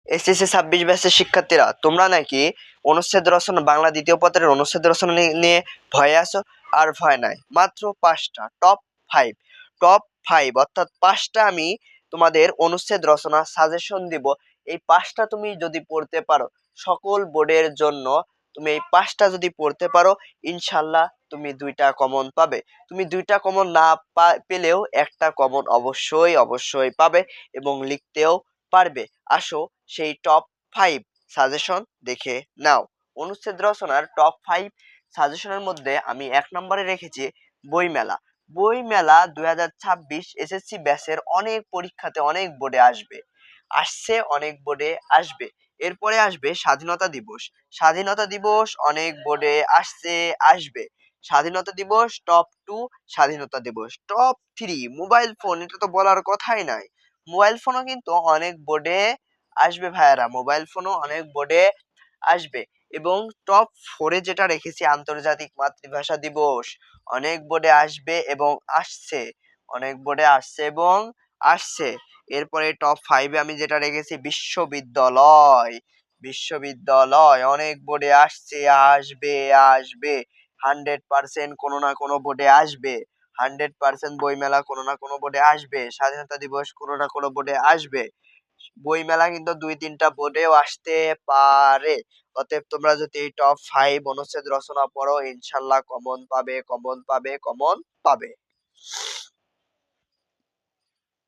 SSC 26 ব্যাচের শিক্ষার্থীরা, তোমরা নাকি অনুচ্ছেদ রচনা বাংলা দ্বিতীয় পত্রের অনুচ্ছেদ রচনা নিয়ে ভয়ে আছো। আর ভয় নাই, মাত্র 5টা টপ 5 অর্থাৎ 5টা আমি তোমাদের অনুচ্ছেদ রচনা সাজেশন দিব। এই 5টা তুমি যদি পড়তে পারো, সকল বোর্ডের জন্য তুমি এই 5টা যদি পড়তে পারো, ইনশাল্লাহ তুমি 2টা কমন পাবে। তুমি 2টা কমন না পেলেও একটা কমন অবশ্যই অবশ্যই পাবে এবং লিখতেও পারবে। আসো সেই টপ 5 সাজেশন দেখে নাও। অনুচ্ছেদ রচনার টপ 5 সাজেশনের মধ্যে আমি 1 নম্বরে রেখেছি বইমেলা। বইমেলা 2026 এসএসসি ব্যাচের অনেক পরীক্ষাতে অনেক বোর্ডে আসছে অনেক বোর্ডে আসবে। এরপরে আসবে স্বাধীনতা দিবস। স্বাধীনতা দিবস অনেক বোর্ডে আসবে। স্বাধীনতা দিবস টপ 2। স্বাধীনতা দিবস টপ 3 মোবাইল ফোন, এটা তো বলার কথাই নাই। মোবাইল ফোনও কিন্তু অনেক বোর্ডে আসবে ভাইয়ারা, মোবাইল ফোনও অনেক বোর্ডে আসবে। এবং টপ 4 যেটা রেখেছি আন্তর্জাতিক মাতৃভাষা দিবস, অনেক বোর্ডে আসবে এবং আসছে, অনেক বোর্ডে আসছে এবং আসছে। এরপরে টপ 5 আমি যেটা রেখেছি বিশ্ববিদ্যালয়। বিশ্ববিদ্যালয় অনেক বোর্ডে আসবে আসবে 100% কোনো না কোনো বোর্ডে আসবে। 100% বইমেলা কোনো না কোনো বোর্ডে আসবে। স্বাধীনতা দিবস কোনো না কোনো বোর্ডে আসবে। বইমেলা কিন্তু 2-3টা বোর্ডেও আসতে পারে। অতএব তোমরা যদি এই টপ 5 অনুচ্ছেদ রচনা পড়ো, ইনশাল্লাহ কমন পাবে, কমন পাবে, কমন পাবে।